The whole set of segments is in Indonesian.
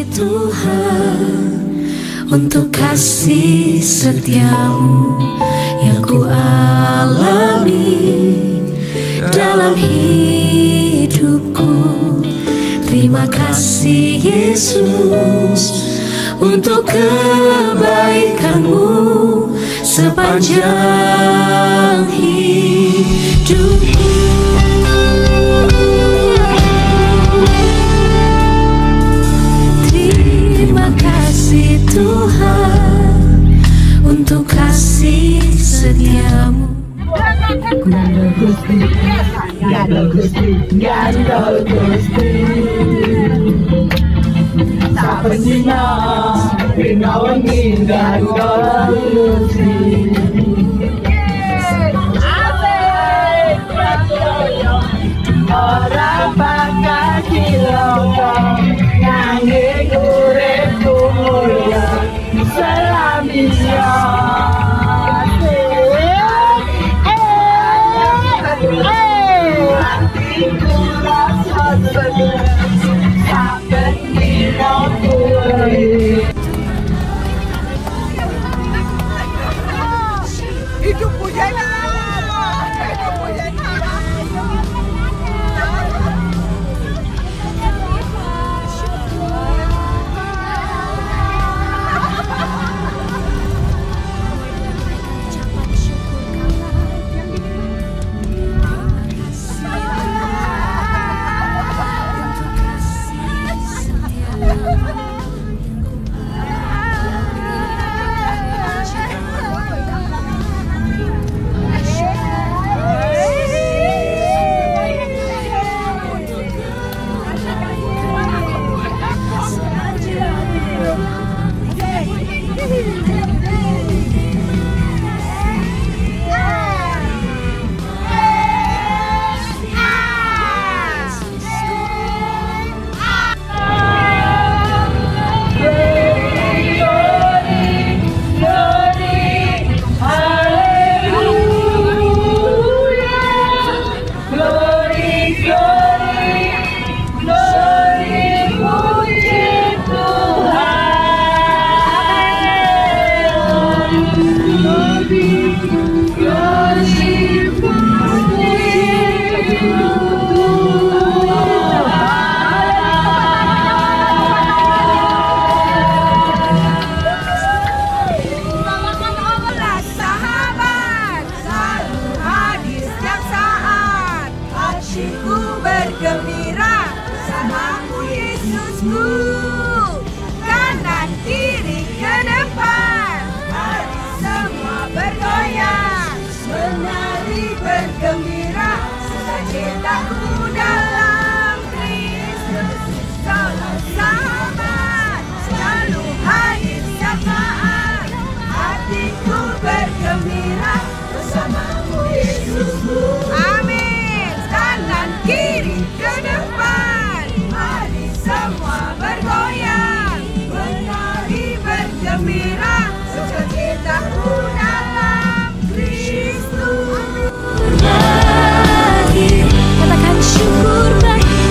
kasih Tuhan, untuk kasih setiamu yang ku alami dalam hidupku. Terima kasih Yesus untuk kebaikanmu sepanjang hidupku. Terima kasih Tuhan untuk kasih setiamu. Gandol Gusti, Gandol Gusti, Gandol Gusti. Saben dina dina wengi gandol Gusti. Asik prayoyo ora bakal cilaka nanging uripku mulya selamiya. Hidup Bujana, hidup Bujana. Bergembira bersamamu Yesusku, kanan kiri ke depan, mari semua bergoyang, menari bergembira, sukacitaku dalam Kristus. Salam sahabat, selalu hadir setiap saat, hatiku bergembira bersamamu Yesusku. Amin. Kanan kiri ke depan, mari semua bergoyang, menari bergembira, sukacitaku dalam Kristus. Katakan syukur bagi,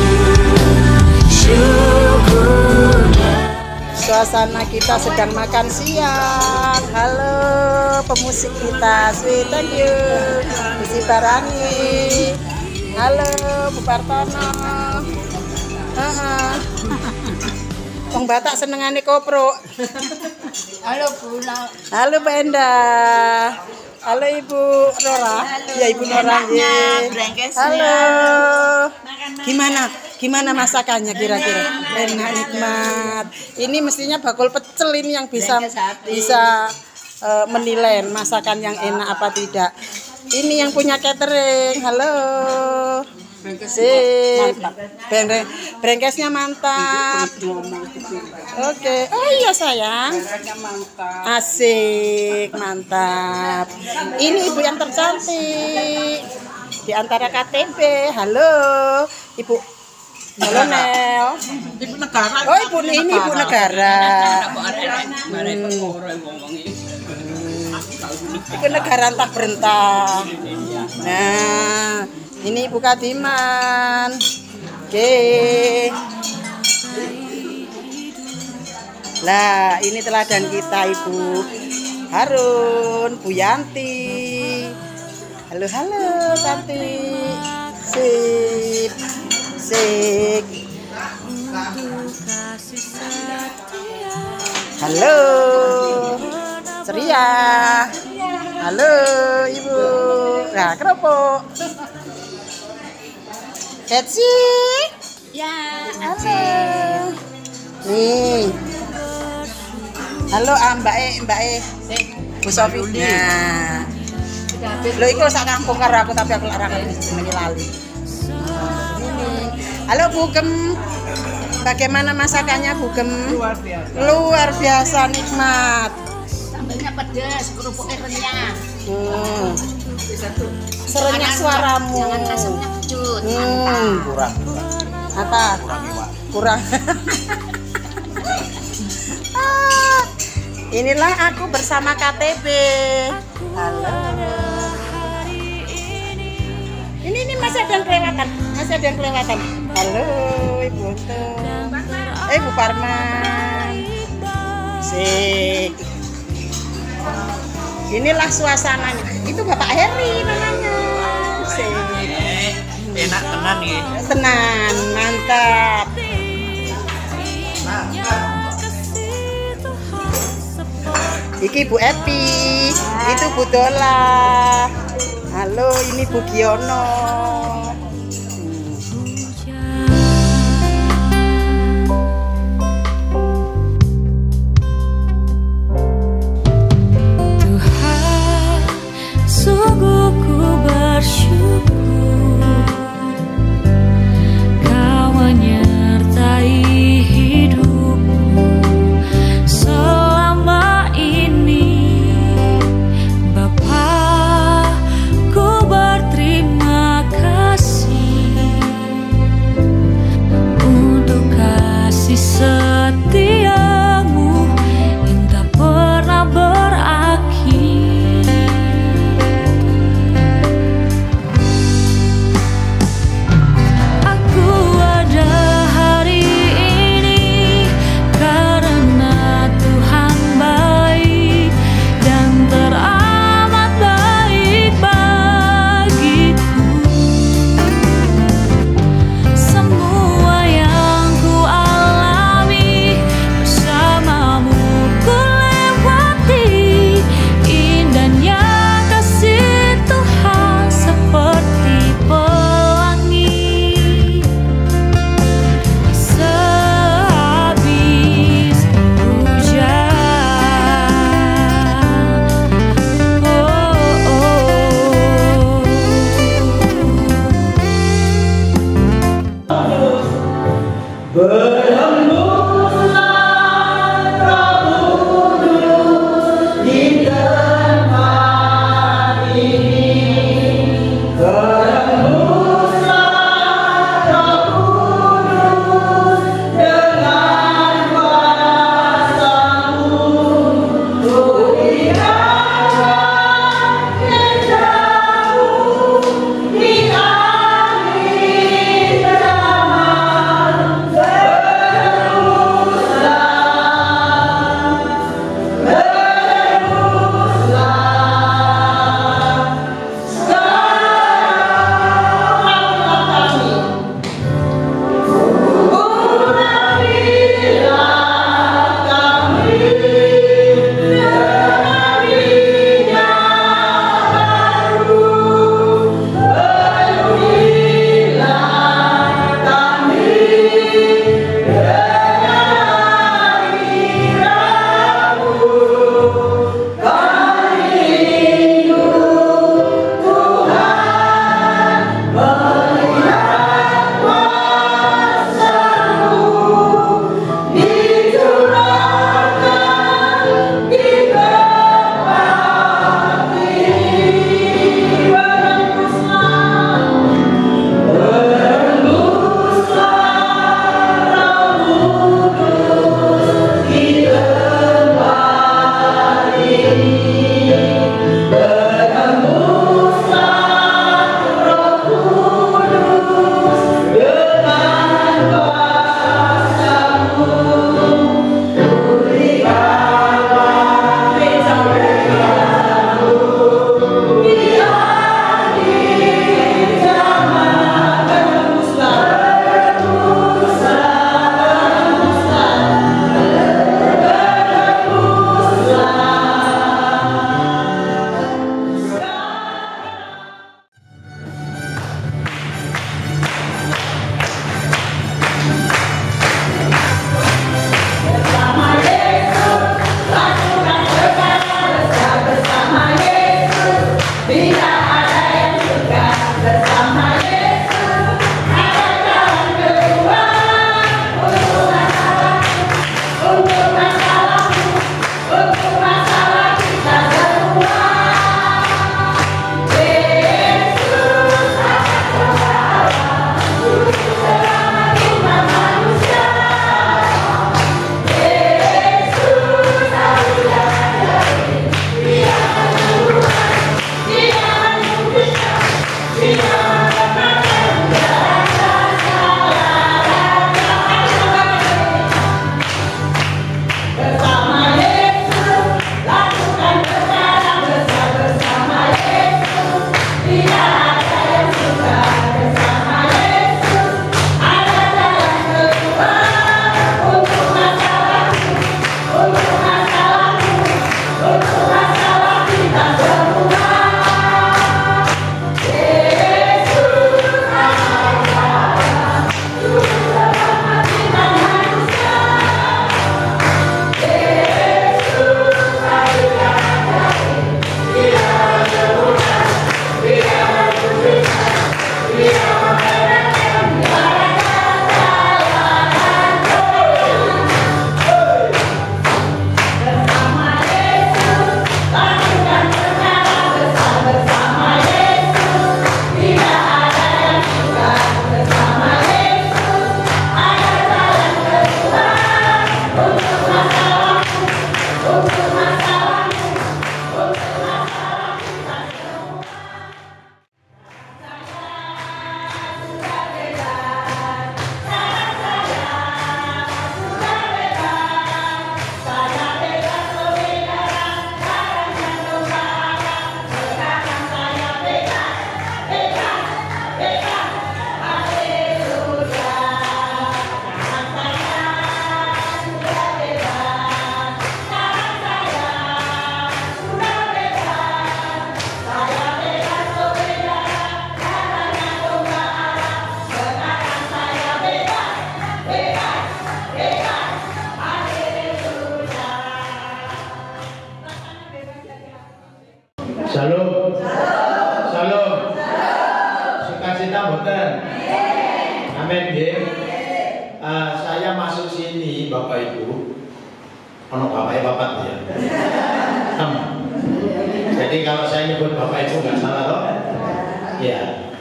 syukur bagi. Suasana kita sedang makan siang. Halo pemusik kita, sweet, thank you. Gusti Barani. Halo Bu Partono. Wong Batak senengane kopro. Halo Bu. Halo Mbak Endah. Halo Ibu Nora. Ya Ibu Nora. Halo. Gimana masakannya kira-kira? Enak, nikmat. Ini mestinya bakul pecel ini yang bisa menilai masakan yang enak apa tidak. Ini yang punya catering. Halo. Sip. Brengkesnya mantap. Oke. Oh iya sayang. Asik, mantap. Ini ibu yang tercantik di antara KTP. Halo, Ibu. Halo Nel. Ibu negara. Oh ibu ini ibu negara. Ibu negara entah berentah. Nah, ini Ibu Kadiman. Oke. Lah, ini teladan kita Ibu Harun, Bu Yanti. Halo, halo, cantik. Sip, sip. Halo, ceria. Halo, Ibu. Nah, kerupuk. Etsy. Ya, Halo. Nih. Halo, Mbak E. Bu Sofi. Nah. Lho iku sak kampung karo aku tapi aku ora ngerti jenenge lali. Halo Bugem. Bagaimana masakannya Bugem? Luar biasa nikmat. sambalnya pedas, kerupuknya renyah. Serenyah suaramu. Jangan asamnya kecut. Kurang. Apa? Kurang. Inilah aku bersama KTB. Halo. Ini masih ada yang kelewatan. Masih ada yang kelewatan. Halo Ibu Untung. Bu Parman. Sik. Inilah suasananya. Itu Bapak Heri namanya. Sik. Enak tenan ya. Tenan, mantap. Iki Bu Epi, itu Bu Dola. Halo, ini Bu Giono. Tuhan, sungguh ku bersyukur Kau menyertai hidupku selama ini. Bapa, ku berterima kasih untuk kasih setiamu yang tak pernah berakhir. Aku ada hari ini karena Tuhan baik dan teramat baik bagiku. Semua yang ku alami bersamamu ku lewati. Indahnya kasih Tuhan seperti pelangi sehabis hujan. Di saya masuk sini Bapak Ibu. Ono bapak ya. Jadi kalau saya nyebut Bapak Ibu nggak salah loh. Ya.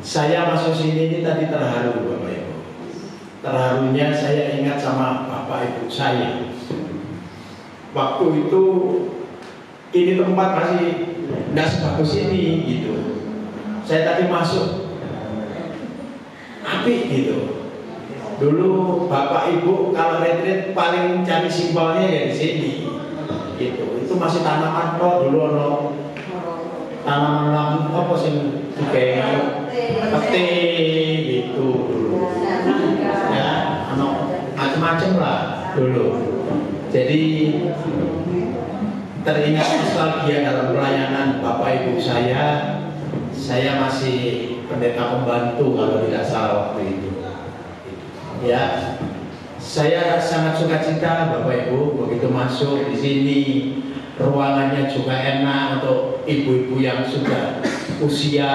Saya masuk sini ini tadi terharu Bapak Ibu. Terharunya saya ingat sama Bapak Ibu saya. Waktu itu ini tempat masih nggak sebagus ini gitu. Saya tadi masuk api gitu. Dulu Bapak Ibu kalau retreat paling cari simpelnya ya di sini. Gitu. Itu masih tanaman kok dulu ono tanaman apa sih kayak pete gitu dulu. Ya, ono macam-macam lah dulu. Jadi teringat nostalgia dalam pelayanan Bapak Ibu saya masih pendeta pembantu kalau tidak salah waktu itu. Ya, saya sangat sukacita Bapak Ibu begitu masuk di sini, ruangannya juga enak untuk ibu-ibu yang sudah usia,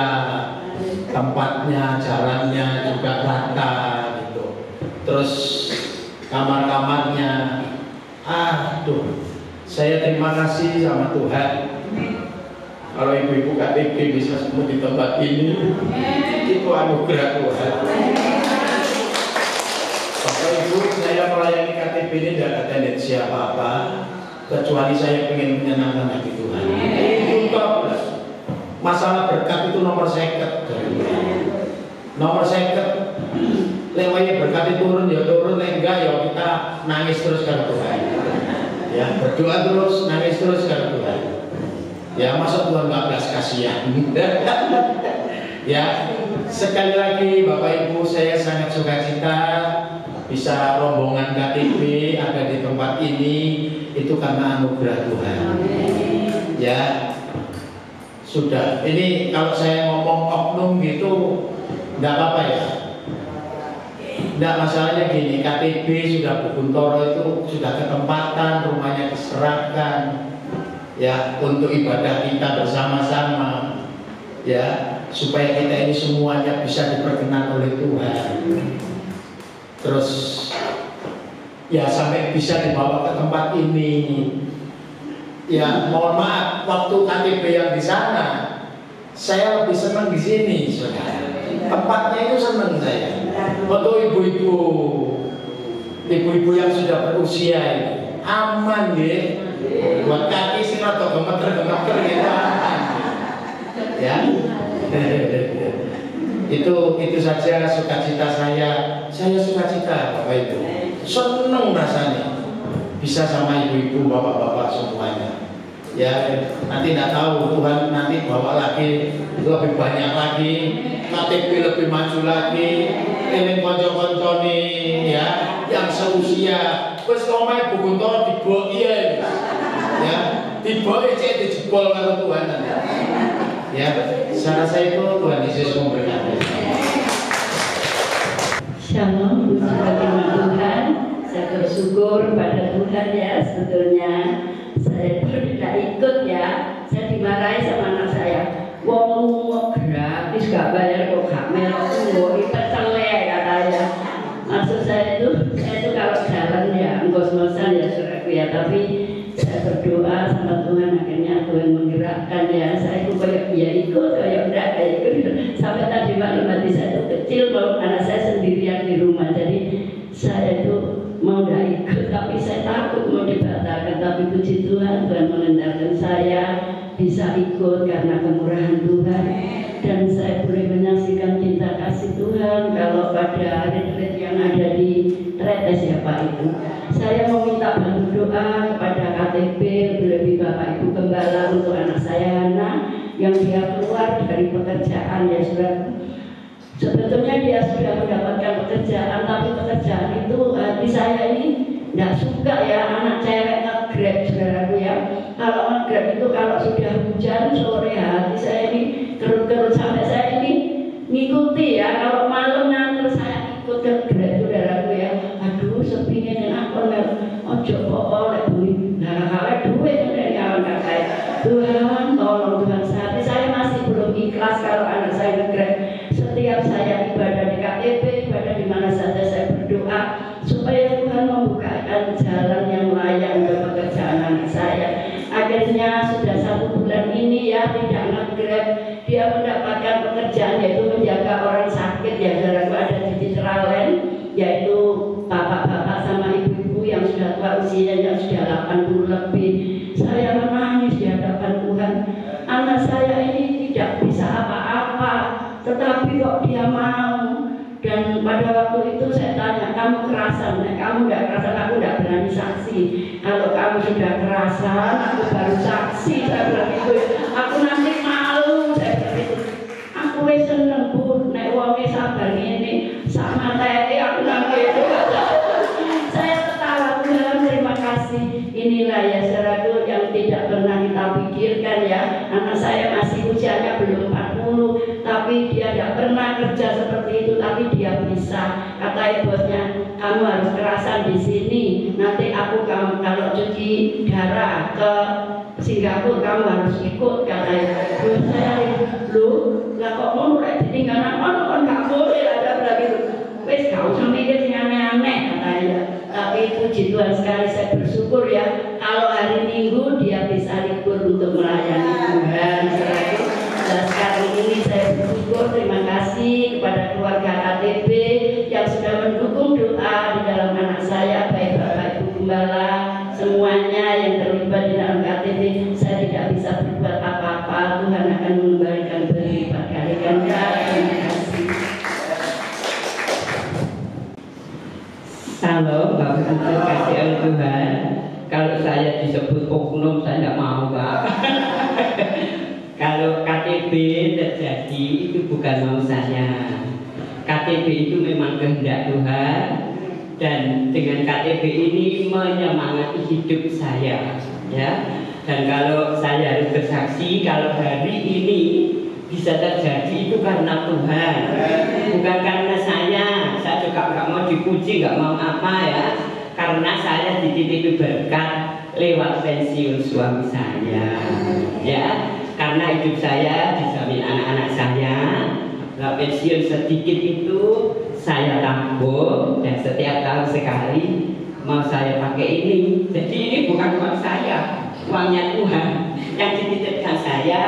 tempatnya, jalannya juga rata gitu. Terus kamar-kamarnya, aduh, saya terima kasih sama Tuhan. Kalau ibu-ibu KTP bisa semua di tempat ini, itu anugerah Tuhan. Bapak Ibu, saya melayani KTP ini tidak ada tendensi apa-apa, kecuali saya ingin menyenangkan hati Tuhan. Itu masalah berkat itu nomor 50. Nomor 50. Lewatnya berkat itu turun, ya turun, enggak ya kita nangis terus karena Tuhan. Ya, berdoa terus, nangis terus karena Tuhan. Ya, masa Tuhan nggak belas kasihan. Ya, sekali lagi Bapak Ibu, saya sangat sukacita bisa rombongan KTP ada di tempat ini, itu karena anugerah Tuhan. Ya, sudah. Ini kalau saya ngomong oknum gitu, nggak apa-apa ya. Nggak, masalahnya gini, KTP sudah Bukuntoro itu sudah ketempatan, rumahnya diserahkan, ya, untuk ibadah kita bersama-sama, ya, supaya kita ini semuanya bisa diperkenan oleh Tuhan. Terus, ya, sampai bisa dibawa ke tempat ini. Ya, mohon maaf, waktu KTP yang di sana, saya lebih senang di sini, saudara. Tempatnya itu senang saya. Untuk ibu-ibu yang sudah berusia ini, aman ya. Buat kaki sih atau gemeter gitu aman. Ya. Itu saja sukacita saya. Saya sukacita Bapak Ibu. Senang rasanya bisa sama ibu-ibu, bapak-bapak semuanya. Ya, nanti tidak tahu Tuhan nanti bawa lagi lebih banyak lagi, KTP lebih maju lagi, ini konco-konco nih, ya, yang seusia, terus ngomongnya Bukuntoro dibawa iya, ya, dibawa cek dijebol kalau Tuhan nanti. Ya, saya rasa itu Tuhan Yesus memberkati. Shalom, puji bagi Tuhan. Saya bersyukur pada Tuhan ya, sebetulnya saya itu tidak ikut ya. Saya dimarahi sama anak saya. Wong lunga gratis gak bayar kok gak melok tunggu pecel ya katanya. Maksud saya itu kalau jalan ya ngos-ngosan ya saudaraku ya, tapi saya berdoa sama Tuhan, akhirnya Tuhan menggerakkan ya. Saya itu kayak ya ikut, kayak enggak kayak ikut. Sampai tadi malam hati saya itu kecil, mau anak saya sendirian di rumah, jadi saya itu mau enggak ikut, tapi saya takut mau dibatalkan. Tapi puji Tuhan, Tuhan mengendalikan saya bisa ikut karena kemurahan Tuhan, dan saya boleh menyaksikan cinta kasih Tuhan. Kalau pada retreat yang ada di Tretes ya Pak itu, saya mau minta bantu doa kepada KTP, lebih Bapak Ibu Gembala untuk anak saya Hana yang dia keluar dari pekerjaan ya saudara. Sebetulnya dia sudah mendapatkan pekerjaan, tapi pekerjaan itu hati saya ini tidak suka ya, anak cewek nge-grab saudaraku ya. Kalau nge-grab itu kalau sudah hujan sore hati saya ini kerut-kerut sampai saya ini ngikuti ya. Kalau malam nanti saya ikut ke grab saudaraku ya. Aduh sepinya dengan aku ojo oleh beli. Nah kalau duit dari kawan kakak. Tuhan tolong Tuhan, saya masih belum ikhlas kalau anak saya nge-grab. Setiap saya ibadah di KTP, ibadah di mana saja saya berdoa, supaya Tuhan membukakan jalan yang layak untuk pekerjaan anak saya. Akhirnya sudah 1 bulan ini ya tidak nge-grab, dia mendapatkan pekerjaan yaitu menjaga orang sakit ya saudaraku, ada di Citraland, yaitu bapak-bapak sama ibu-ibu yang sudah tua usianya sudah 80 lebih. Saya menangis di hadapan Tuhan. Anak saya ini tidak bisa apa-apa, tetapi kok dia mau. Dan pada waktu itu saya tanya, kamu kerasan? Nah, kamu tidak kerasan, aku tidak berani saksi. Kalau kamu sudah kerasan, aku baru saksi. Saya bilang itu, aku nanti malu. Saya bilang itu, aku seneng Bu, nek wonge sabar ini sama teh aku nanti itu. Saya ketawa, Tuhan terima kasih. Inilah ya saudaraku yang tidak pernah kita pikirkan ya. Anak saya masih usianya belum 40, tapi dia tidak pernah kerja seperti itu, tapi dia bisa. Kata bosnya, kamu harus kerasan di sini. Nanti aku kamu kalau cuci darah ke Singapura kamu harus ikut. Kata bos saya, lu lah kok mau mulai ditinggalkan kan nggak boleh ada berarti. Wes kau sampai ke sini aneh-aneh katanya. Tapi puji Tuhan sekali saya bersyukur ya kalau hari Minggu dia bisa libur untuk melayani Tuhan. Dan sekarang ini saya bersyukur, terima kasih kepada keluarga KTB yang sudah mendukung doa di dalam anak saya, baik Bapak Ibu Gembala, semuanya yang terlibat di dalam KTB. Saya tidak bisa berbuat apa-apa, Tuhan akan mengembalikan berlipat kali ganda. Terima kasih. Halo, Bapak Ibu kasih oleh Tuhan. Kalau saya disebut oknum, saya tidak mau, Pak. Kalau KTB terjadi itu bukan mau saya. KTB itu memang kehendak Tuhan, dan dengan KTB ini menyemangati hidup saya, ya. Dan kalau saya harus bersaksi, kalau hari ini bisa terjadi itu karena Tuhan, bukan karena saya. Saya juga nggak mau dipuji, nggak mau apa ya. Karena saya dititipi berkat lewat pensiun suami saya, ya. Karena hidup saya dijamin anak-anak saya, nah pensiun sedikit itu saya tabung dan setiap tahun sekali mau saya pakai ini. Jadi ini bukan uang saya, uangnya Tuhan yang dititipkan saya.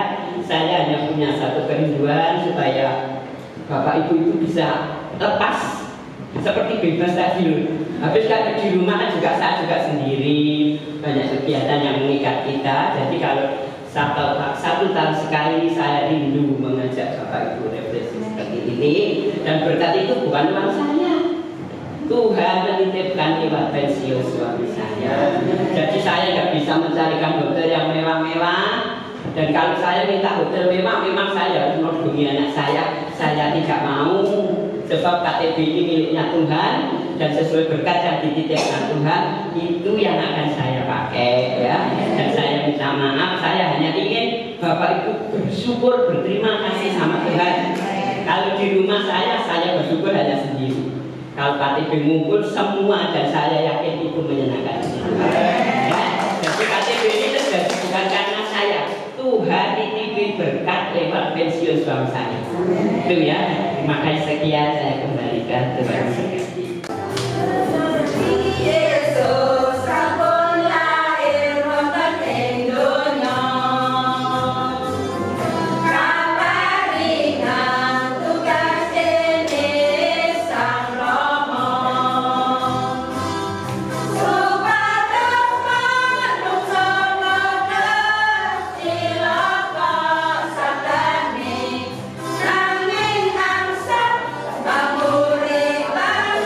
Saya hanya punya satu kerinduan supaya Bapak Ibu itu bisa lepas seperti bebas tadi loh. Habis kalau di rumah kan juga saya juga sendiri, banyak kegiatan yang mengikat kita. Jadi kalau satu tahun sekali saya rindu mengajak Bapak Ibu refleksi seperti ini, dan berkat itu bukan uang saya, Tuhan menitipkan lewat pensiun suami saya. Jadi saya nggak bisa mencarikan hotel yang mewah-mewah, dan kalau saya minta hotel mewah, memang saya harus menghubungi anak saya tidak mau, sebab KTB ini miliknya Tuhan, dan sesuai berkat yang dititipkan Tuhan itu yang akan saya pakai ya. Dan saya minta maaf, saya hanya ingin Bapak Ibu bersyukur, berterima kasih sama Tuhan. Kalau di rumah saya bersyukur hanya sendiri. Kalau KTB ngumpul semua, dan saya yakin itu menyenangkan ya. Jadi KTB ini terjadi bukan karena saya, Tuhan titipin berkat lewat pensiun suami saya. Itu ya. Terima kasih, sekian saya kembalikan. Terima kasih. Yesus sampun lahir wonten ing donya, kaparingan tugas dening Sang Rama, supados manungsa ngerti cilaka sabdane, nanging angsal pamurip lan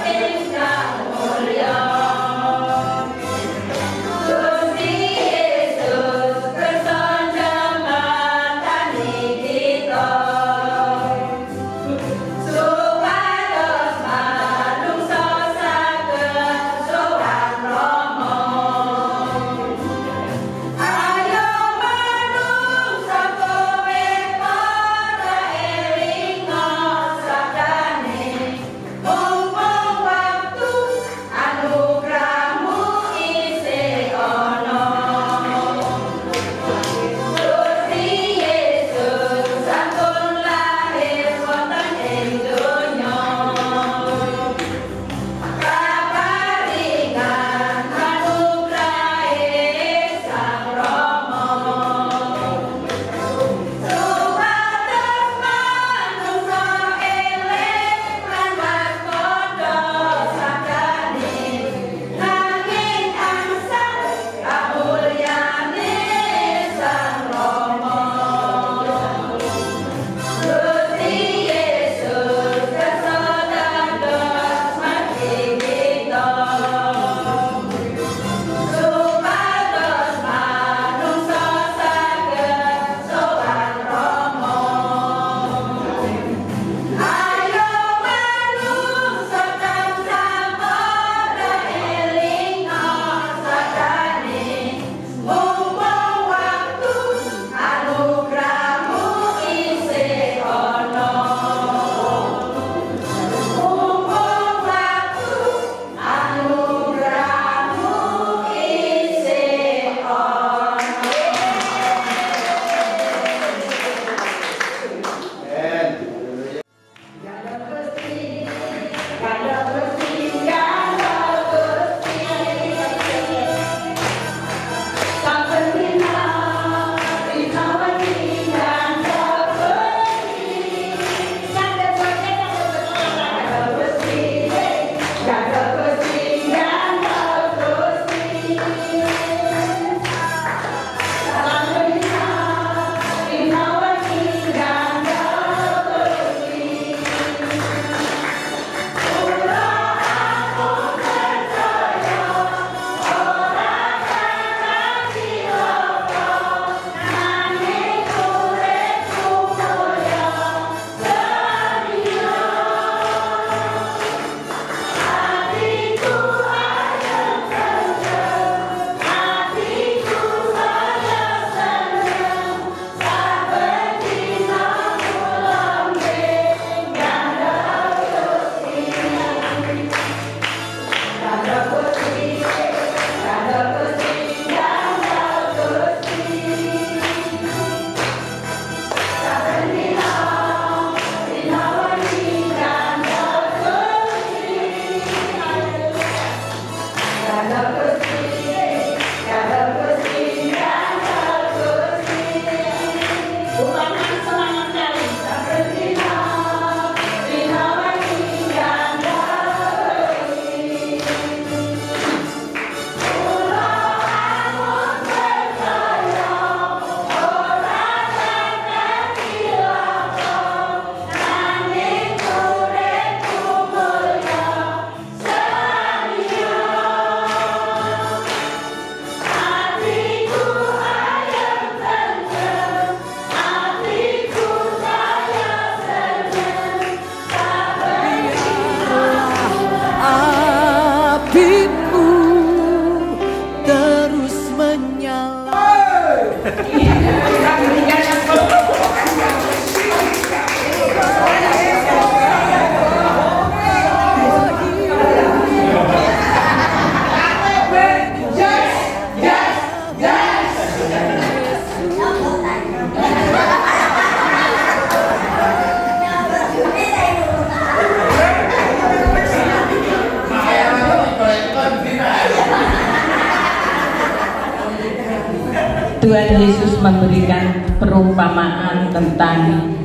Tuhan Yesus memberikan perumpamaan tentang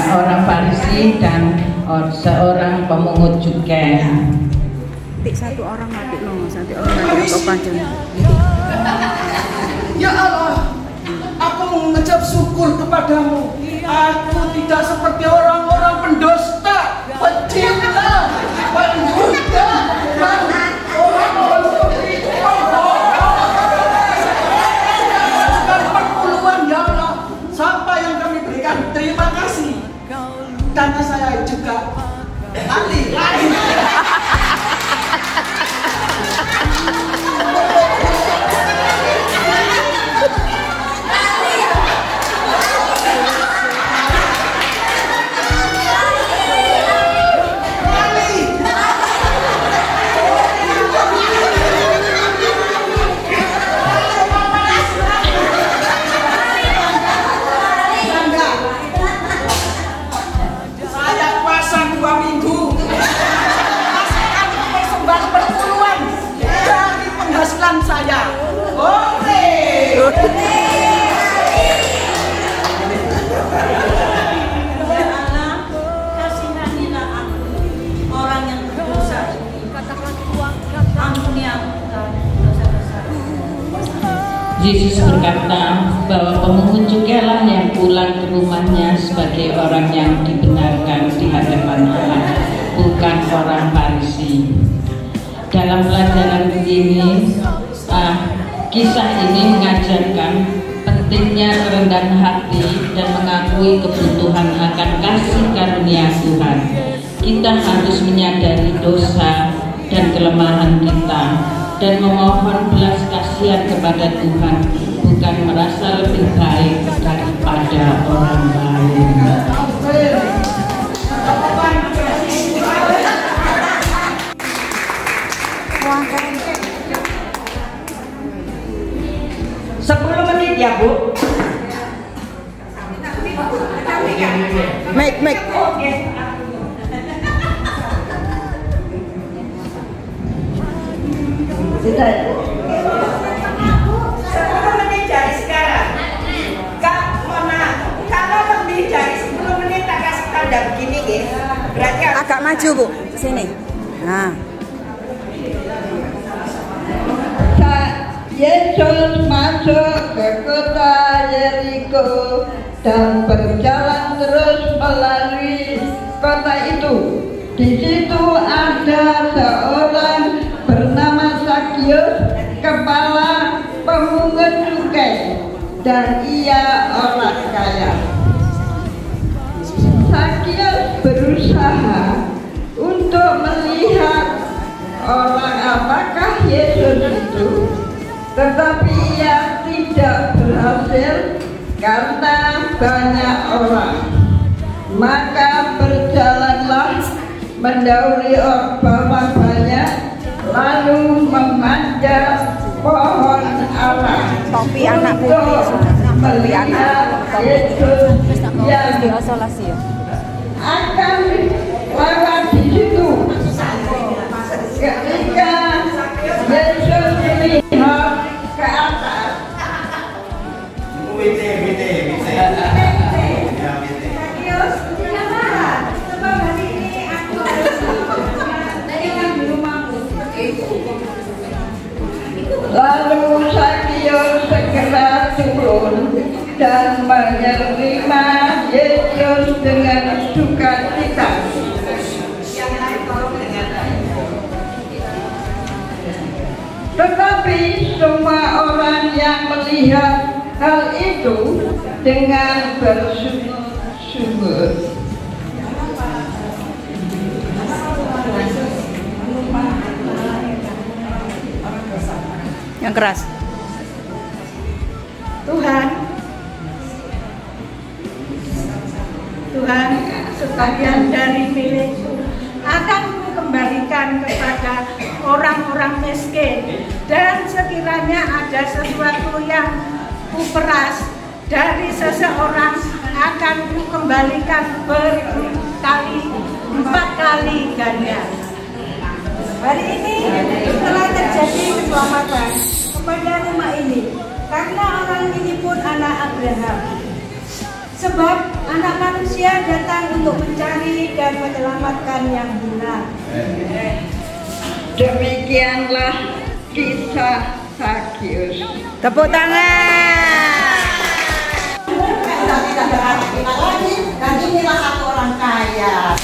orang Farisi dan seorang pemungut cukai. Satu orang mati no, satu orang mati kok panjang. Ya Allah, aku mengucap syukur kepadamu. Aku tidak seperti orang-orang pendusta, pecinta, pendusta, orang-orang seperti perpuluhan ya Allah. Sampai yang kami berikan terima kasih. Karena saya juga ahli. Saya. Allah, kasihanilah aku, orang yang berdosa ini. Ampuni aku dosa-dosa. Yesus berkata bahwa pemungut cukailah yang pulang ke rumahnya sebagai orang yang dibenarkan di hadapan Allah, bukan orang Farisi. Dalam pelajaran ini, kisah ini mengajarkan pentingnya kerendahan hati dan mengakui kebutuhan akan kasih karunia Tuhan. Kita harus menyadari dosa dan kelemahan kita dan memohon belas kasihan kepada Tuhan, bukan merasa lebih baik daripada orang lain. Ya Bu. Make. Sudah. 10 menit dari sekarang. Kak, mohon maaf. Kalau lebih dari 10 menit tak kasih tanda begini, guys. Berarti Agak maju Bu, sini. Nah. Yesus masuk ke kota Yeriko dan berjalan terus melalui kota itu. Di situ ada seorang bernama Zakius, kepala pemungut cukai, dan ia orang kaya. Zakius berusaha untuk melihat apakah Yesus itu, tetapi ia tidak berhasil karena banyak orang. Maka berjalanlah mendahului orang banyak, lalu memanjat pohon ara untuk melihat Yesus yang akan lewat di situ. Ketika Yesus Lalu Sakius segera turun dan menerima Yesus dengan sukacita. Tetapi semua orang yang melihat hal itu dengan bersungut-sungut. Yang keras. Tuhan, sebagian dari milikku akan kukembalikan kepada orang-orang miskin, dan sekiranya ada sesuatu yang kuperas dari seseorang akan kukembalikan empat kali ganda. Hari ini telah terjadi keselamatan kepada rumah ini, karena orang ini pun anak Abraham. Sebab anak manusia datang untuk mencari dan menyelamatkan yang hilang. Demikianlah kisah Sakius. Tepuk tangan. Tidak berarti kita lagi, dan inilah aku orang kaya.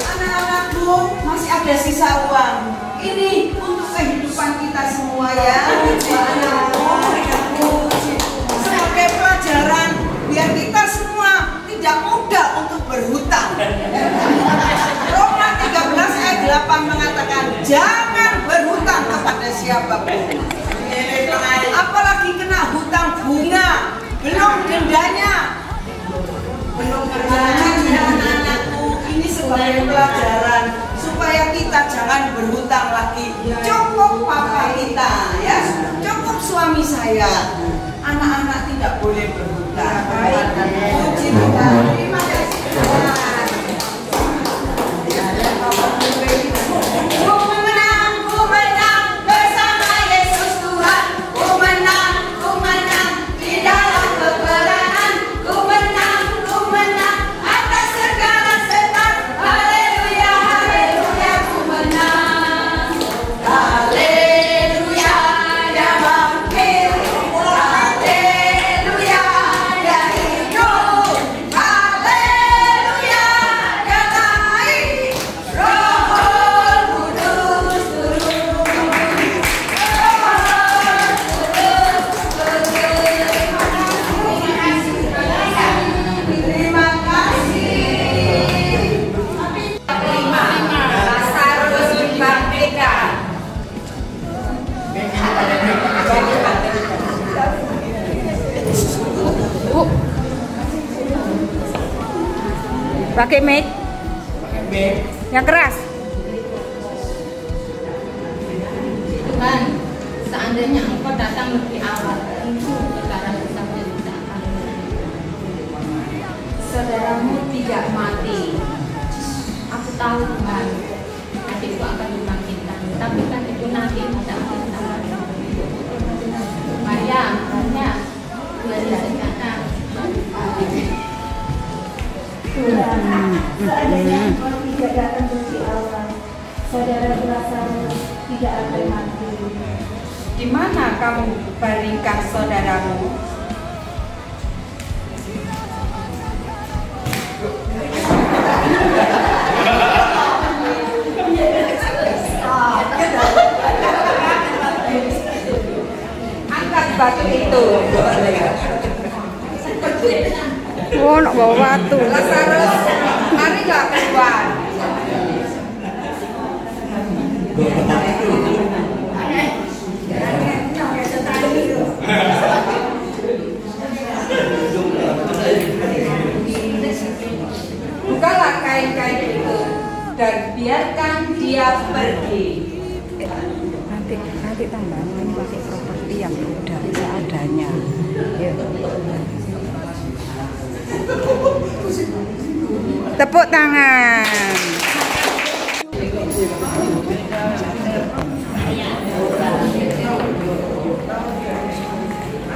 Anak-anakku, masih ada sisa uang. Ini untuk kehidupan kita semua ya. Sebagai pelajaran biar kita semua tidak mudah untuk berhutang. Roma 13 ayat 8 mengatakan jangan berhutang kepada siapapun. Apalagi kena hutang bunga, belum dendanya. Belum dendanya, anak-anakku. Ini sebagai pelajaran supaya kita jangan berhutang lagi. Cukup papa kita ya, cukup suami saya. Anak-anak tidak boleh berhutang. Puji Tuhan. Terima kasih Tuhan. Ku menang bersama Yesus Tuhan. Ku menang di dalam peperangan. Ku menang atas segala setan. Haleluya, haleluya, ku menang. Haleluya, dia bangkit. Haleluya, dia hidup. Haleluya, dia naik. Roh Kudus turun. Terima kasih. Kelima, Lazarus dibangkitkan. Pakai mic. Yang keras. Tuhan, seandainya Engkau datang lebih awal, tentu perkara kita menceritakan. Saudaramu tidak mati. Aku tahu Tuhan, adikku akan dibangkitkan. Tapi kan itu nanti pada akhir zaman. Maria, banyak Tuhan disediakan. Tuhan, seandainya Engkau tidak datang lebih awal, saudara Lazarus tidak akan mati. Di mana kamu baringkan saudaramu? Angkat batu itu. Oh, nak bawa batu. Lazarus, marilah keluar. Bukalah kain-kain itu dan biarkan dia pergi. Nanti tambahan ini pakai properti yang udah seadanya. Tepuk tangan.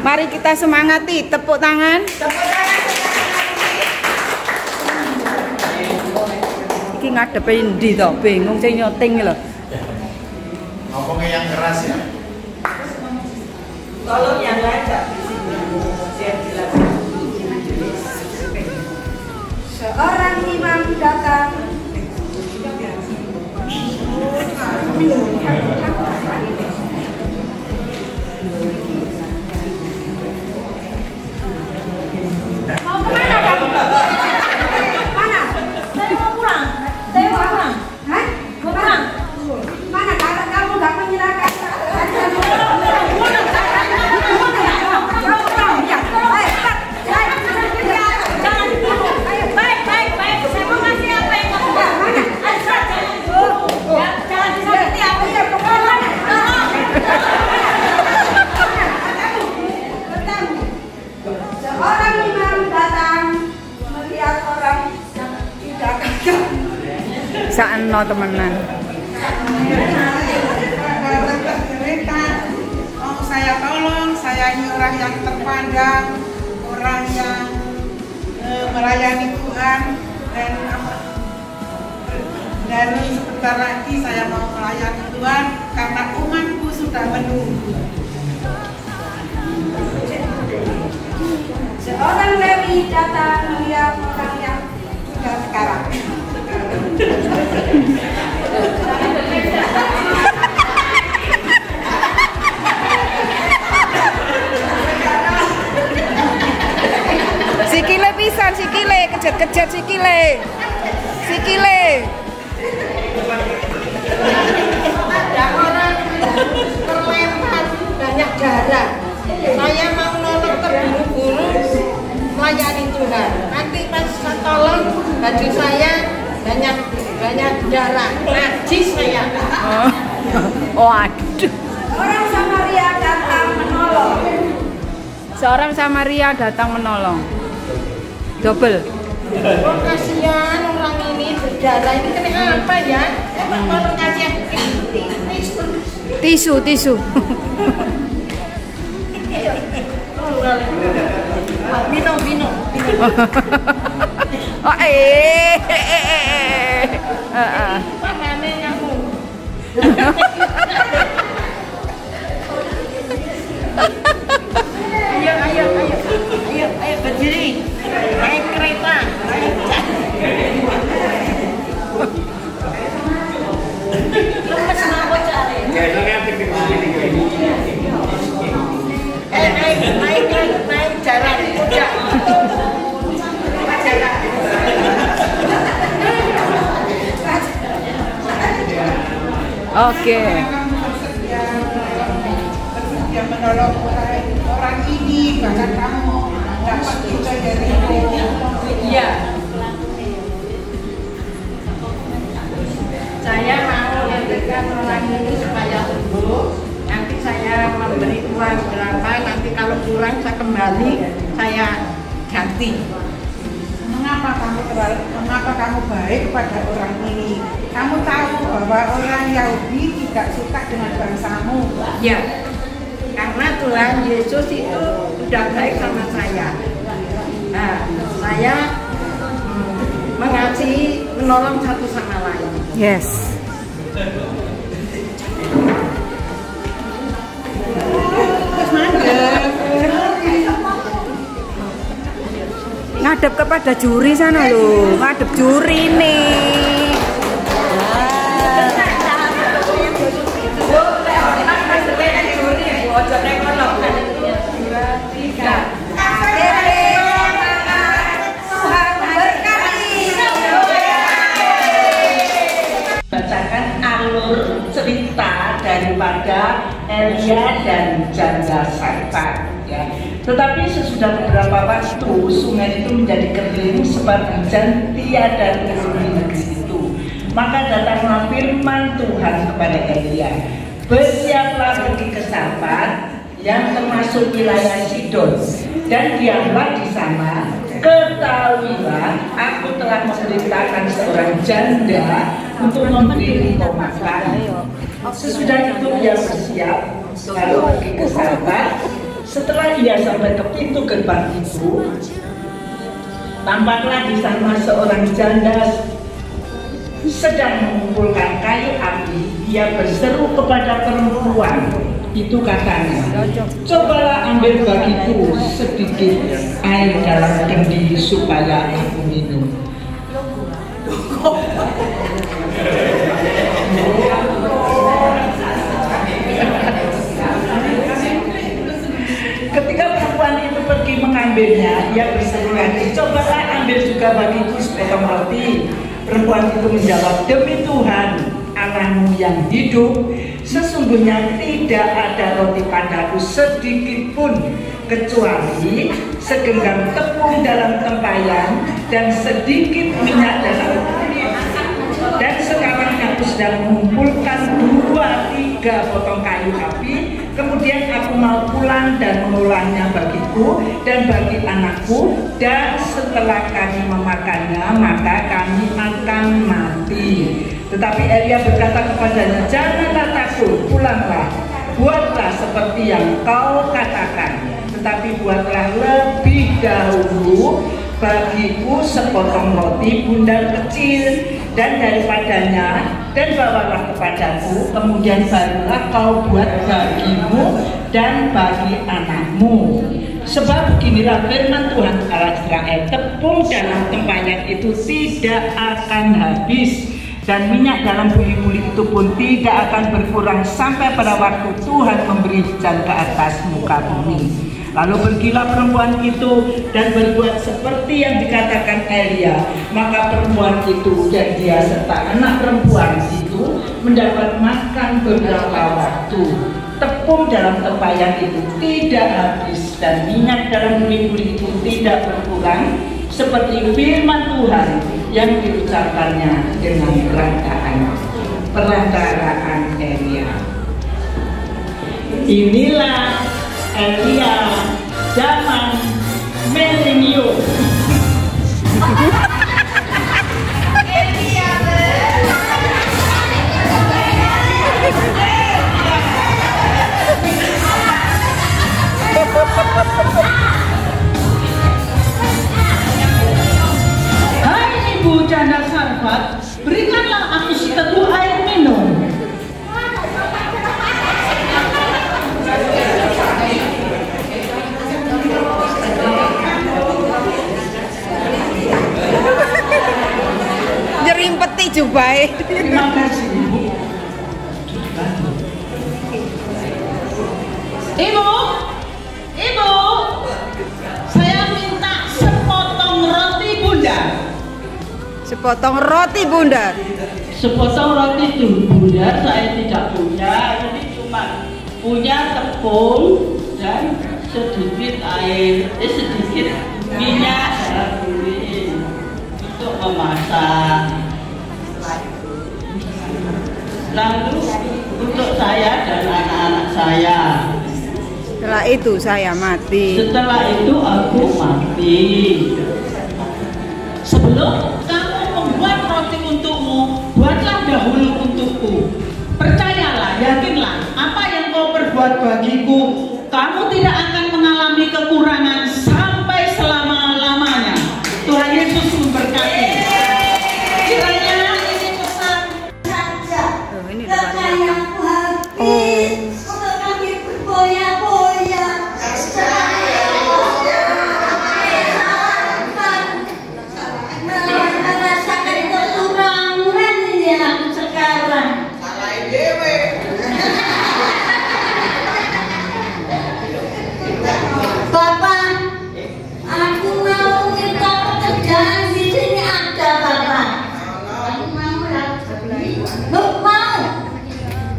Mari kita semangati, tepuk tangan. Iki ngadepe ndi to? Bingung sing nyoting lho. Ngomongnya yang keras ya. Tolong yang lain tak bising ya. Biar jelas. Seorang imam datang. Mau kemana kamu? Mana? Saya mau pulang. Saya mau pulang. Hah? Mau pulang? Mana? Kalau kamu nggak menyerahkan seorang imam datang melihat orang yang tidak kagak. Saeno temenan. Oh, saya tolong, saya ini orang yang terpandang, orang yang melayani Tuhan dan sebentar lagi saya mau melayani Tuhan karena umatku sudah menunggu. Seorang Lewi datang melihat orang yang sudah sekarang. Sikile pisan, sikile kejet-kejet sikile. Sikile. Ada orang terlempar banyak darah. Saya mau nolong terburu-buru melayani Tuhan. Nanti pas saya tolong baju saya banyak darah. Najis saya. Oh, aduh. Orang Samaria datang menolong. Seorang Samaria datang menolong. Double. Oh, kasihan orang ini berdarah. Ini kena apa ya? Tolong kasih Tisu. Minum. Oh, Pamane kamu. Ayo berdiri. Naik kereta. Lemes napa cari? Naik jalan kuda. Oke. Bersedia menolong orang ini, bahkan kamu dapat juga dari iya. Saya mau mendekat orang ini supaya sembuh. Nanti saya memberi uang berapa, nanti kalau kurang saya kembali, saya ganti. Mengapa kamu baik kepada orang ini? Kamu tahu bahwa orang Yahudi tidak suka dengan bangsamu. Ya, karena Tuhan Yesus itu sudah baik sama saya. Nah, saya mengasihi, menolong satu sama lain. Yes. Ngadep kepada juri sana loh, ngadep juri nih. Bacakan alur cerita daripada Elia dan janda Sarfat. Ya. Tetapi sesudah beberapa waktu sungai itu menjadi kering sebab hujan tiada turun di negeri itu. Maka datanglah firman Tuhan kepada Elia, bersiaplah pergi ke Sarfat yang termasuk wilayah Sidon dan diamlah di sana. Ketahuilah, aku telah memerintahkan seorang janda untuk memberi engkau makan. Sesudah itu dia bersiap lalu pergi ke Sarfat. Setelah ia sampai ke pintu gerbang itu, tampaklah di sana seorang janda sedang mengumpulkan kayu api ia berseru kepada perempuan. Itu katanya, cobalah ambil bagiku sedikit air dalam kendi supaya aku minum. Ketika perempuan itu pergi mengambilnya, ia berseru lagi, cobalah ambil juga bagiku sepotong roti. Perempuan itu menjawab, demi Tuhan, Allahmu yang hidup, sesungguhnya tidak ada roti padaku sedikit pun, kecuali segenggam tepung dalam tempayan dan sedikit minyak dalam kulit. Dan sekarang aku sedang mengumpulkan 2-3 potong kayu api. Kemudian aku mau pulang dan mengolahnya bagiku dan bagi anakku. Dan setelah kami memakannya, maka kami akan mati. Tetapi Elia berkata kepadanya, janganlah takut, pulanglah. Buatlah seperti yang kau katakan. Tetapi buatlah lebih dahulu bagiku sepotong roti bundar kecil dan daripadanya, dan bawalah kepadaku, kemudian barulah kau buat bagimu dan bagi anakmu. Sebab beginilah firman Tuhan Allah Israel, tepung dalam tempayan itu tidak akan habis, dan minyak dalam buli-buli itu pun tidak akan berkurang sampai pada waktu Tuhan memberi hujan ke atas muka bumi. Lalu pergilah perempuan itu dan berbuat seperti yang dikatakan Elia. Maka perempuan itu dan dia serta anak perempuan itu mendapat makan beberapa waktu. Tepung dalam tempayan itu tidak habis dan minyak dalam buli-buli itu tidak berkurang, seperti firman Tuhan yang diucapkannya dengan perantaraan Elia. Inilah Elia zaman milenium. Hai ibu janda Sarfat, berikanlah aku seteguk air minum. Nyerimpeti jubai. Terima kasih ibu. Ibu, saya minta sepotong roti bundar. Sepotong roti bundar. Sepotong roti bundar saya tidak punya, jadi cuma punya tepung dan sedikit air, sedikit minyak dalam buli untuk memasak. Lalu untuk saya dan anak-anak saya. Setelah itu saya mati. Setelah itu aku mati. Sebelum kamu membuat roti untukmu, buatlah dahulu untukku. Percayalah, yakinlah, apa yang kau perbuat bagiku, kamu tidak akan mengalami kekurangan sampai selama-lamanya. Tuhan Yesus memberkati. Kiranya ini pesan saja. Ini untuk kami berboya-boya merasakan kekurangan yang sekarang. Bapak, aku mau minta pekerjaan di sini ada Bapak. Aku mau lah. Mau.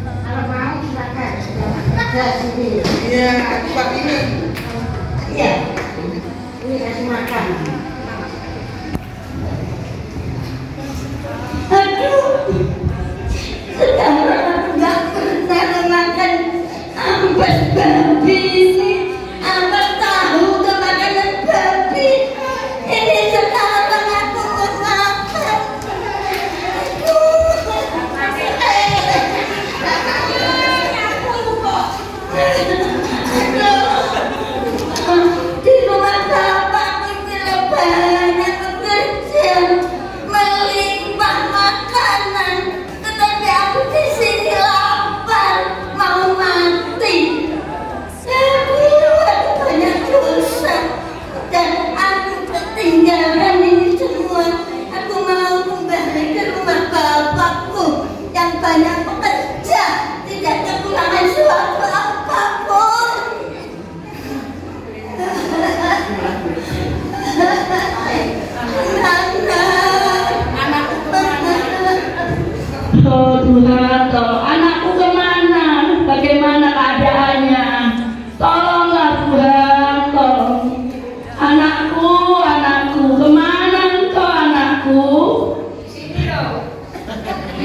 Kalau mau silakan. Ada sini. Iya, aku pakai ini. Iya. Ini kasih makan. Aduh, sekarang aku nggak pernah makan ampas babi ini. Ampas tahu ke makanan babi. Ini sekarang aku makan. Di rumah bapak ini banyak pekerjaan melimpah makanan, tetapi aku di sini Tuhan, tolong anakku kemana? Bagaimana keadaannya? Tolonglah Tuhan, tolong. Anakku, kemana engkau anakku?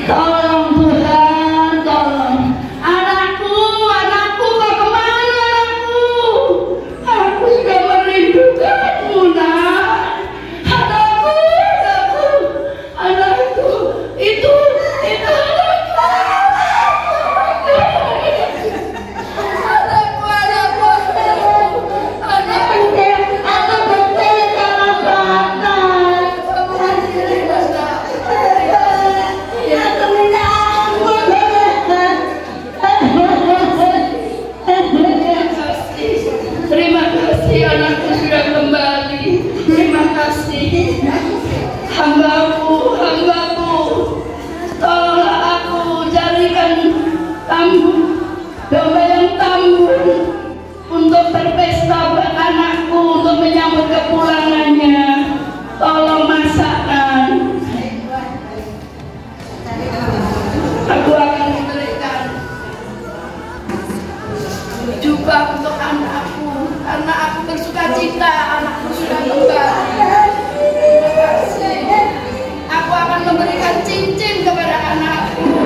Tolong Tuhan, tolong. Anakku, kau kemana anakku? Aku sudah merindukanmu nak. Anakku, itu terima kasih anakku sudah kembali. Terima kasih. Hambamu, tolonglah aku carikan domba yang tambun untuk berpesta buat anakku, untuk menyambut kepulangannya. Tolong masakkan. Aku akan memberikan jubah untuk anakku, karena aku bersuka cita anakku sudah kembali. Aku akan memberikan cincin kepada anakku.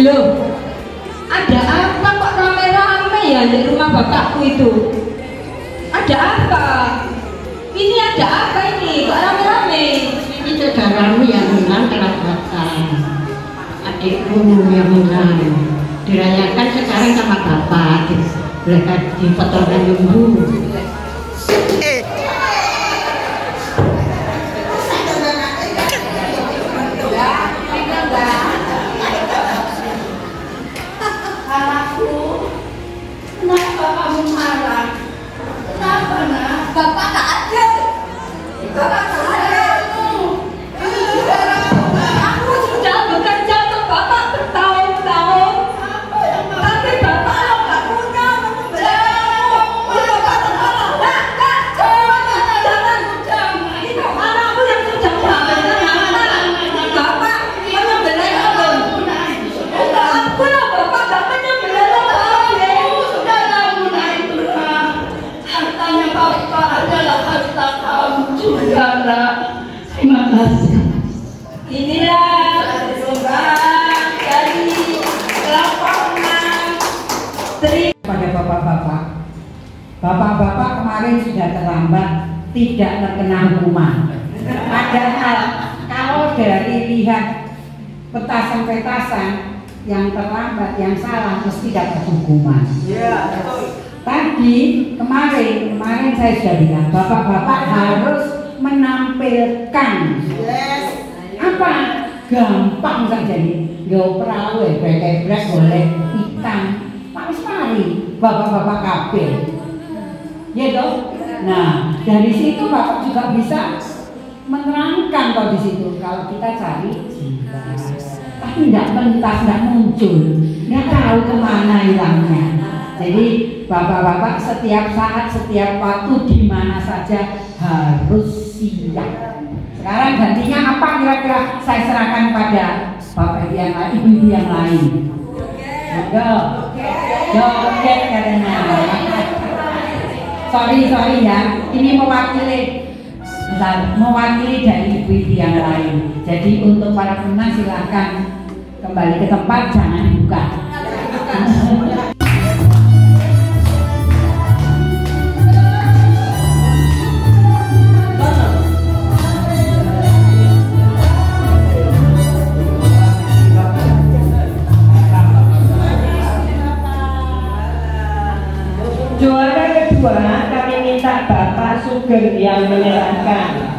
Loh, ada apa kok rame-rame ya di rumah bapakku itu? Ada apa? Ini ada apa ini? Kok rame-rame? Ini saudaramu yang hilang kecelakaan. Adikku yang hilang. Dirayakan sekarang sama bapak. Mereka difotokan ibu. Terima kasih. Inilah sumbangan dari kelompok 6 pada bapak-bapak. Bapak-bapak kemarin sudah terlambat, tidak terkena hukuman. Padahal kalau dari lihat petasan-petasan yang terlambat, yang salah mesti dapat hukuman. Tadi kemarin saya sudah bilang bapak-bapak harus menampilkan apa gampang saja nih yo perahu bekebrek boleh ikan Pak Ismari bapak-bapak kabel ya toh. Nah dari situ bapak juga bisa menerangkan kalau di situ kalau kita cari tapi tidak pentas, tidak muncul, nggak tahu kemana hilangnya. Jadi bapak-bapak setiap saat, setiap waktu di mana saja harus siap. Sekarang gantinya apa kira-kira saya serahkan pada bapak yang lain, ibu-ibu yang lain. Joget katanya. Sorry ya, ini mewakili dari ibu-ibu yang lain. Jadi untuk para pemenang silahkan kembali ke tempat, jangan dibuka. Juara kedua kami minta Bapak Sugeng yang menyerahkan.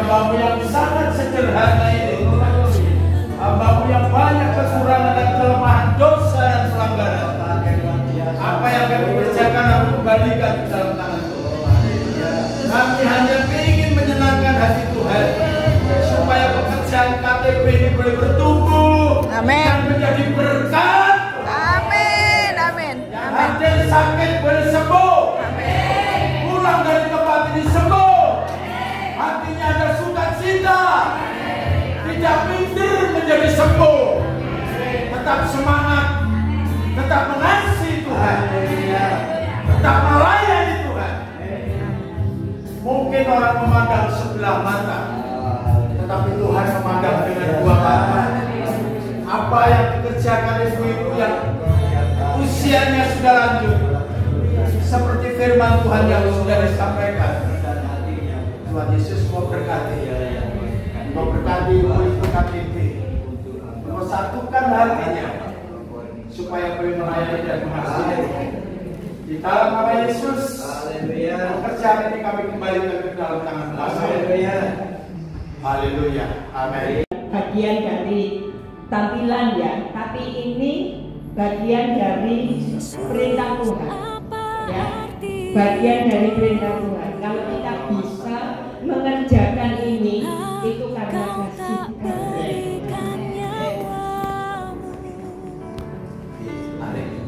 hamba-Mu yang sangat sederhana ini, hamba-Mu yang banyak kekurangan dan kelemahan dosa dan pelanggaran. Apa yang kami kerjakan aku kembalikan ke dalam tangan Tuhan. Kami hanya ingin menyenangkan hati Tuhan, supaya pekerjaan KTP ini boleh bertumbuh dan menjadi berkat. Amin, amin. Yang hadir sakit boleh sembuh. Pulang dari tempat ini sembuh. Hatinya ada sukacita. Tidak minder menjadi sembuh. Tetap semangat. Tetap mengasihi Tuhan. Tetap melayani Tuhan. Mungkin orang memandang sebelah mata, tetapi Tuhan memandang dengan dua mata. Apa yang dikerjakan ibu-ibu yang usianya sudah lanjut, seperti firman Tuhan yang sudah disampaikan. Tuhan Yesus mau berkati, mau berkati ibu-ibu KTP, mempersatukan hatinya supaya boleh melayani dan mengasihi. Di dalam nama Yesus, pekerjaan ini kami kembalikan ke dalam tangan Tuhan. Haleluya, amin. Bagian dari tampilan ya, tapi ini bagian dari perintah Tuhan ya, bagian dari perintah Tuhan. Kalau kita bisa mengerjakan ini, itu karena kasih karunia.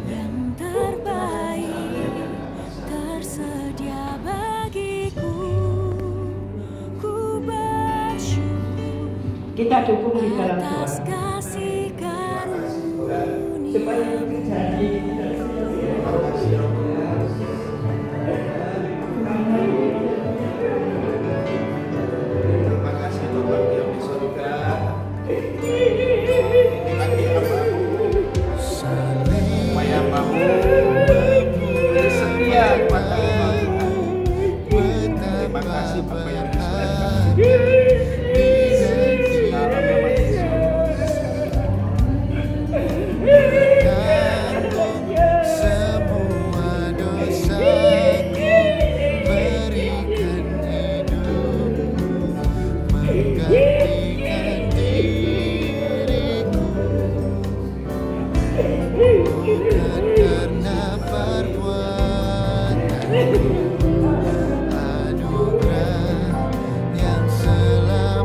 Yang terbaik tersedia bagiku, ku bersyukur. Kita dukung di dalam doa supaya terjadi. Terima kasih Bapak yang di surga. Supaya Bapak bersetia kepada Tuhan. Terima kasih Bapak yang di surga. Anugerah yang selalu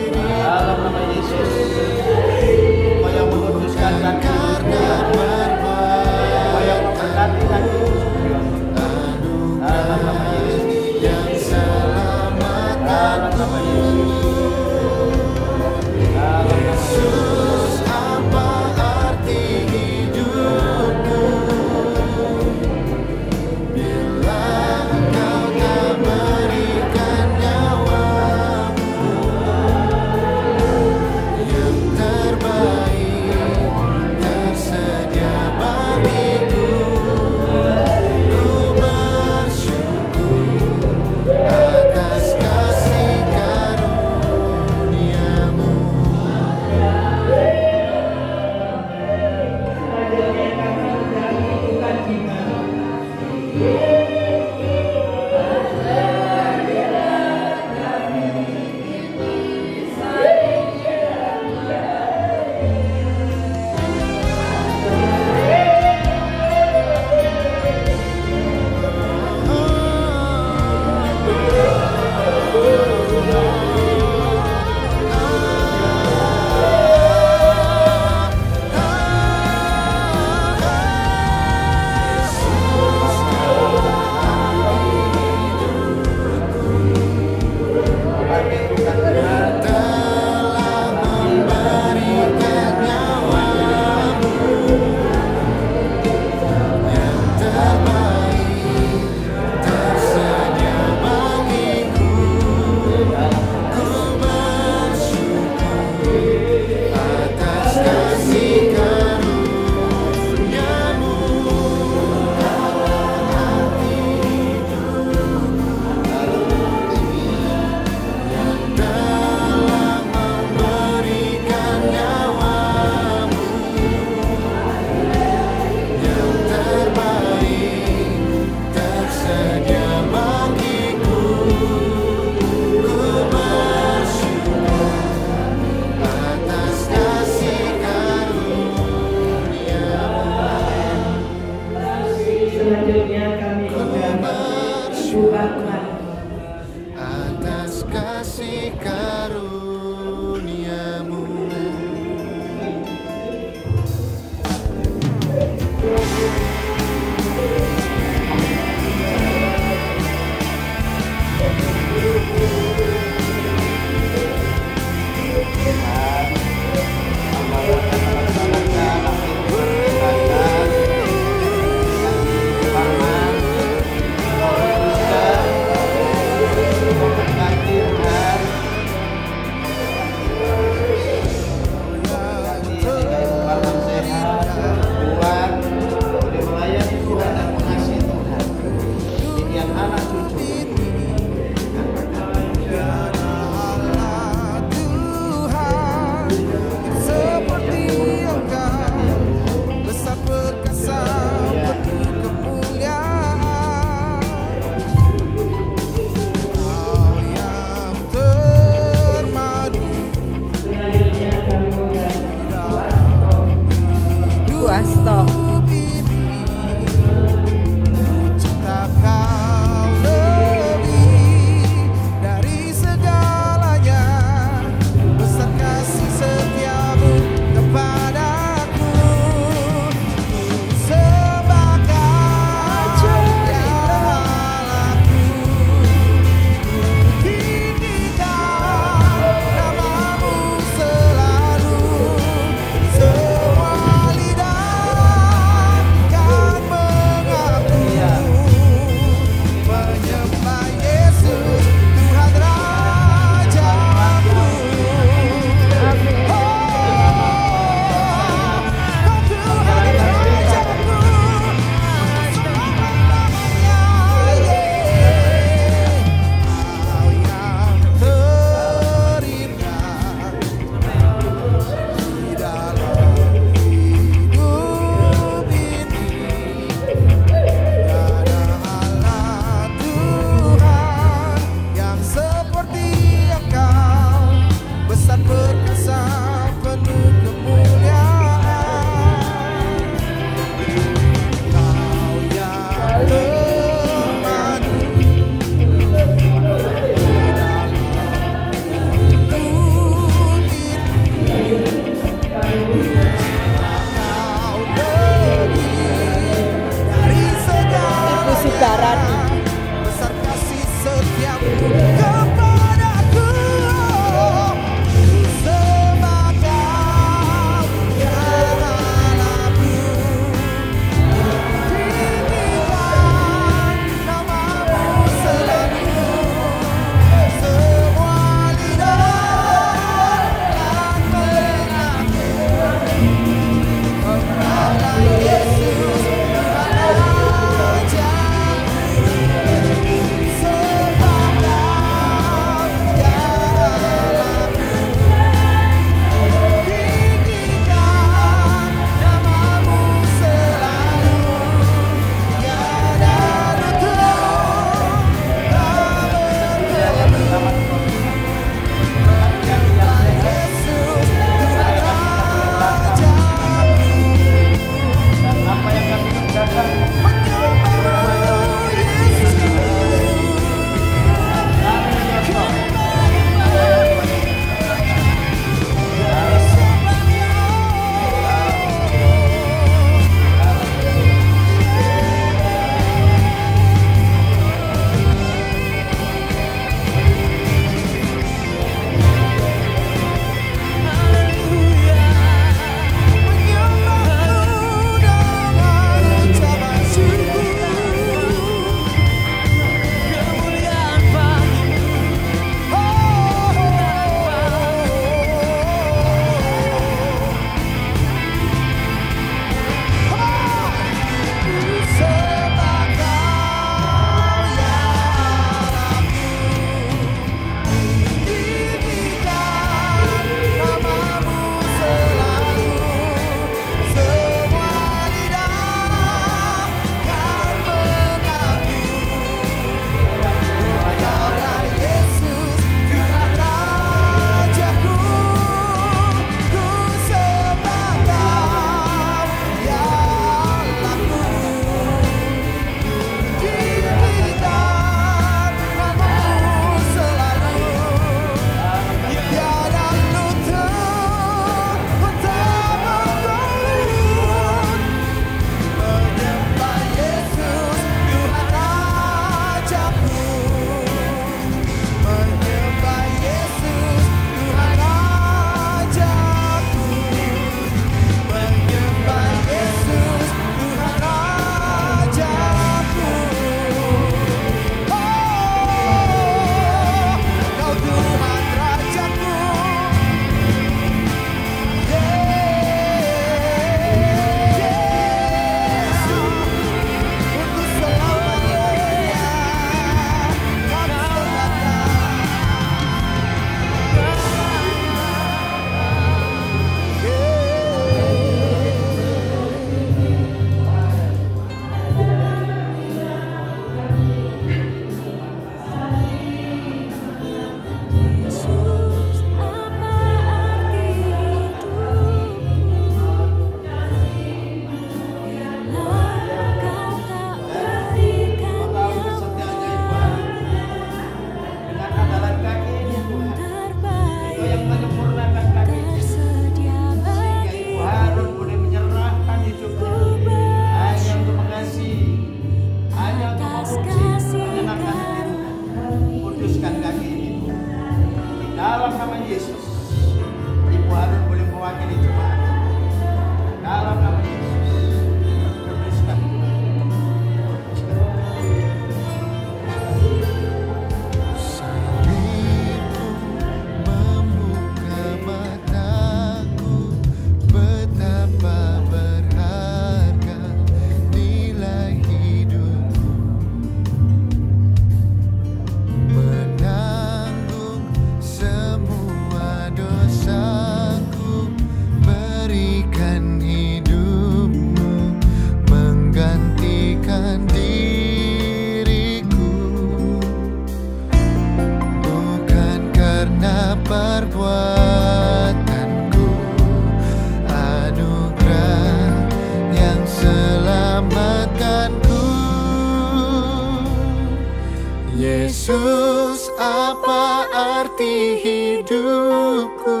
Yesus, apa arti hidupku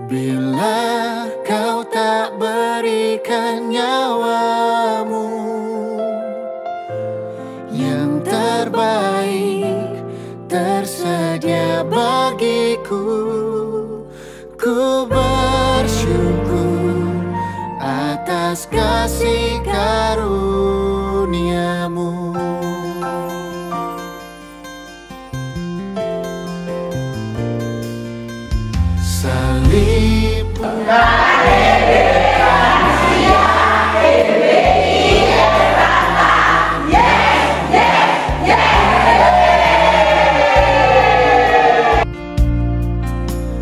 bila kau tak berikan nyawamu yang terbaik tersedia bagiku. Ku bersyukur atas kasih karuniamu. Salib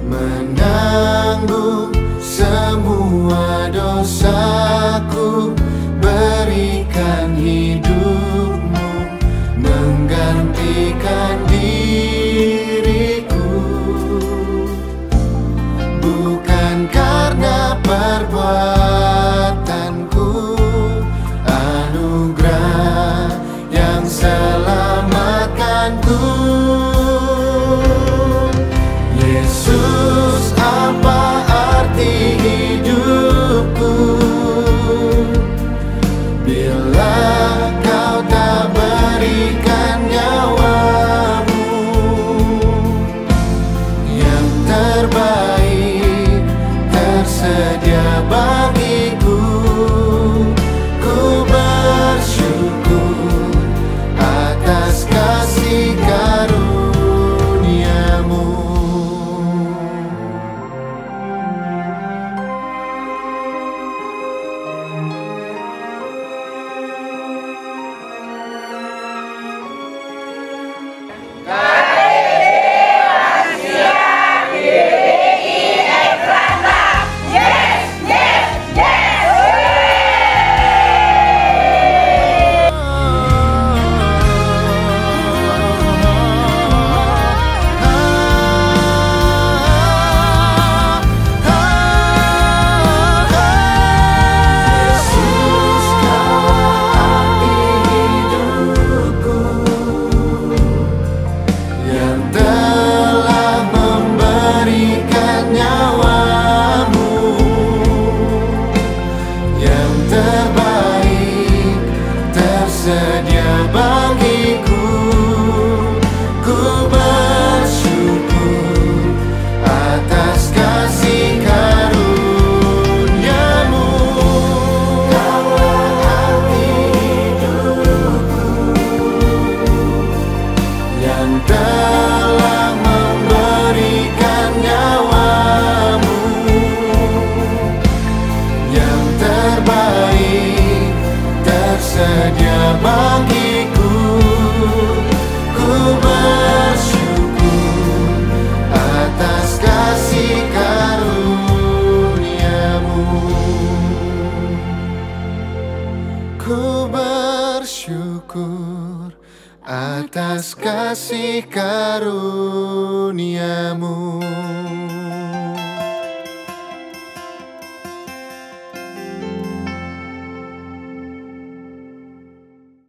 menanggung semua dosaku, berikan hidupmu menggantikan diriku, bukan karena perbuatanku, anugerah yang selamatkanku. Yesus, apa arti hidupku bila kau tak berikan nyawamu yang terbaik tersedia bagiku. Ku bersyukur atas kasih karuniamu. Tersedia bagiku. Ku bersyukur atas kasih karuniamu. Kau arti hidupku yang telah memberikan nyawamu yang terbaik tersedia bagiku. Ku bersyukur atas kasih karuniamu. Ku bersyukur atas kasih karuniamu.